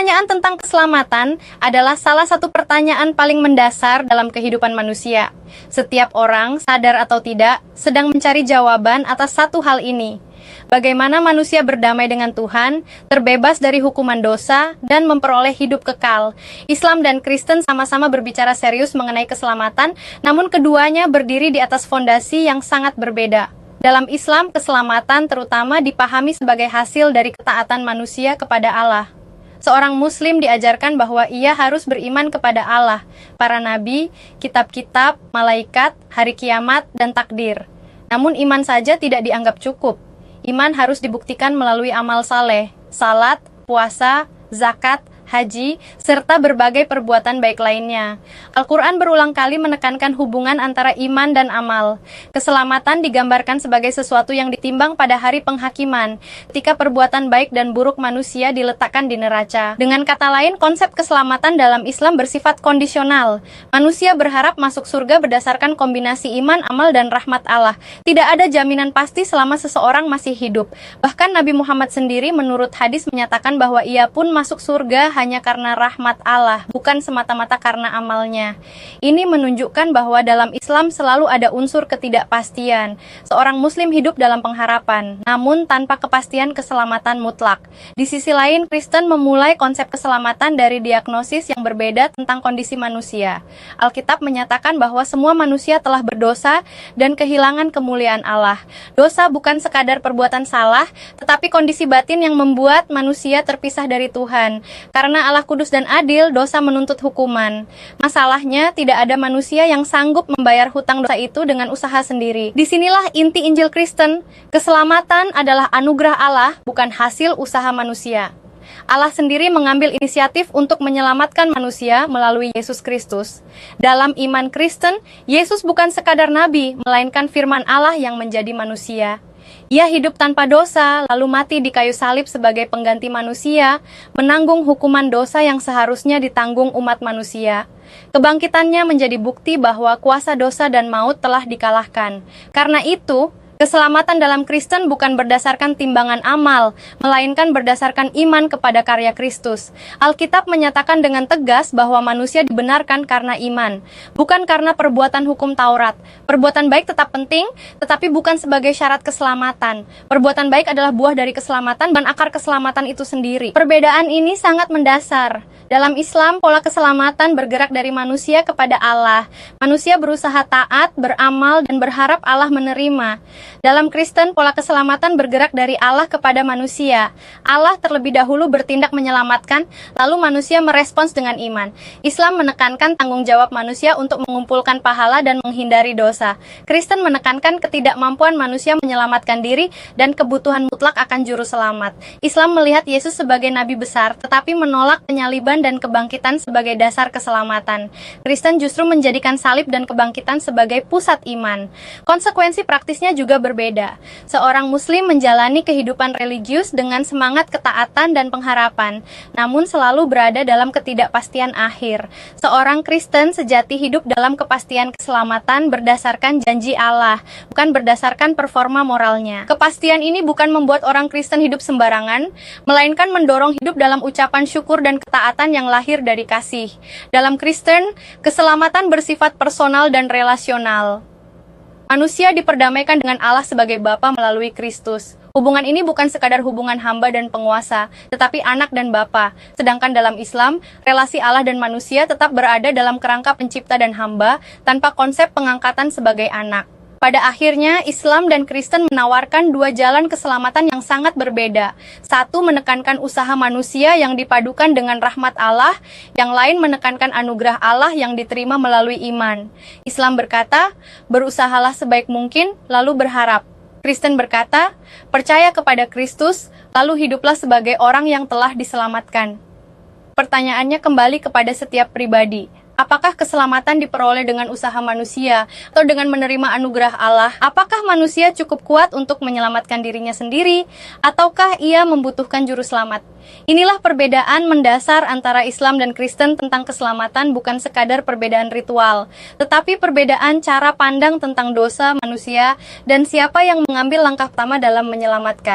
Pertanyaan tentang keselamatan adalah salah satu pertanyaan paling mendasar dalam kehidupan manusia. Setiap orang, sadar atau tidak, sedang mencari jawaban atas satu hal ini. Bagaimana manusia berdamai dengan Tuhan, terbebas dari hukuman dosa, dan memperoleh hidup kekal. Islam dan Kristen sama-sama berbicara serius mengenai keselamatan, namun keduanya berdiri di atas fondasi yang sangat berbeda. Dalam Islam, keselamatan terutama dipahami sebagai hasil dari ketaatan manusia kepada Allah. Seorang Muslim diajarkan bahwa ia harus beriman kepada Allah, para nabi, kitab-kitab, malaikat, hari kiamat, dan takdir. Namun iman saja tidak dianggap cukup. Iman harus dibuktikan melalui amal saleh, salat, puasa, zakat, haji, serta berbagai perbuatan baik lainnya. Al-Quran berulang kali menekankan hubungan antara iman dan amal. Keselamatan digambarkan sebagai sesuatu yang ditimbang pada hari penghakiman, ketika perbuatan baik dan buruk manusia diletakkan di neraca. Dengan kata lain, konsep keselamatan dalam Islam bersifat kondisional. Manusia berharap masuk surga berdasarkan kombinasi iman, amal, dan rahmat Allah. Tidak ada jaminan pasti selama seseorang masih hidup. Bahkan Nabi Muhammad sendiri menurut hadis menyatakan bahwa ia pun masuk surga hanya karena rahmat Allah, bukan semata-mata karena amalnya. Ini menunjukkan bahwa dalam Islam selalu ada unsur ketidakpastian. Seorang Muslim hidup dalam pengharapan, namun tanpa kepastian keselamatan mutlak. Di sisi lain, Kristen memulai konsep keselamatan dari diagnosis yang berbeda tentang kondisi manusia. Alkitab menyatakan bahwa semua manusia telah berdosa dan kehilangan kemuliaan Allah. Dosa bukan sekadar perbuatan salah, tetapi kondisi batin yang membuat manusia terpisah dari Tuhan. Karena Allah kudus dan adil, dosa menuntut hukuman. Masalahnya, tidak ada manusia yang sanggup membayar hutang dosa itu dengan usaha sendiri. Disinilah inti Injil Kristen. Keselamatan adalah anugerah Allah, bukan hasil usaha manusia. Allah sendiri mengambil inisiatif untuk menyelamatkan manusia melalui Yesus Kristus. Dalam iman Kristen, Yesus bukan sekadar nabi, melainkan firman Allah yang menjadi manusia. Ia hidup tanpa dosa, lalu mati di kayu salib sebagai pengganti manusia, menanggung hukuman dosa yang seharusnya ditanggung umat manusia. Kebangkitannya menjadi bukti bahwa kuasa dosa dan maut telah dikalahkan. Karena itu, keselamatan dalam Kristen bukan berdasarkan timbangan amal, melainkan berdasarkan iman kepada karya Kristus. Alkitab menyatakan dengan tegas bahwa manusia dibenarkan karena iman, bukan karena perbuatan hukum Taurat. Perbuatan baik tetap penting, tetapi bukan sebagai syarat keselamatan. Perbuatan baik adalah buah dari keselamatan dan akar keselamatan itu sendiri. Perbedaan ini sangat mendasar. Dalam Islam, pola keselamatan bergerak dari manusia kepada Allah. Manusia berusaha taat, beramal, dan berharap Allah menerima. Dalam Kristen, pola keselamatan bergerak dari Allah kepada manusia. Allah terlebih dahulu bertindak menyelamatkan, lalu manusia merespons dengan iman. Islam menekankan tanggung jawab manusia untuk mengumpulkan pahala dan menghindari dosa. Kristen menekankan ketidakmampuan manusia menyelamatkan diri dan kebutuhan mutlak akan juru selamat. Islam melihat Yesus sebagai nabi besar, tetapi menolak penyaliban dan kebangkitan sebagai dasar keselamatan. Kristen justru menjadikan salib dan kebangkitan sebagai pusat iman. Konsekuensi praktisnya juga berbeda. Seorang Muslim menjalani kehidupan religius dengan semangat ketaatan dan pengharapan, namun selalu berada dalam ketidakpastian akhir. Seorang Kristen sejati hidup dalam kepastian keselamatan berdasarkan janji Allah, bukan berdasarkan performa moralnya. Kepastian ini bukan membuat orang Kristen hidup sembarangan, melainkan mendorong hidup dalam ucapan syukur dan ketaatan yang lahir dari kasih. Dalam Kristen, keselamatan bersifat personal dan relasional. Manusia diperdamaikan dengan Allah sebagai Bapa melalui Kristus. Hubungan ini bukan sekadar hubungan hamba dan penguasa, tetapi anak dan bapa. Sedangkan dalam Islam, relasi Allah dan manusia tetap berada dalam kerangka pencipta dan hamba, tanpa konsep pengangkatan sebagai anak. Pada akhirnya, Islam dan Kristen menawarkan dua jalan keselamatan yang sangat berbeda. Satu menekankan usaha manusia yang dipadukan dengan rahmat Allah, yang lain menekankan anugerah Allah yang diterima melalui iman. Islam berkata, berusahalah sebaik mungkin, lalu berharap. Kristen berkata, percaya kepada Kristus, lalu hiduplah sebagai orang yang telah diselamatkan. Pertanyaannya kembali kepada setiap pribadi. Apakah keselamatan diperoleh dengan usaha manusia atau dengan menerima anugerah Allah? Apakah manusia cukup kuat untuk menyelamatkan dirinya sendiri ataukah ia membutuhkan juru selamat? Inilah perbedaan mendasar antara Islam dan Kristen tentang keselamatan, bukan sekadar perbedaan ritual, tetapi perbedaan cara pandang tentang dosa manusia dan siapa yang mengambil langkah pertama dalam menyelamatkan.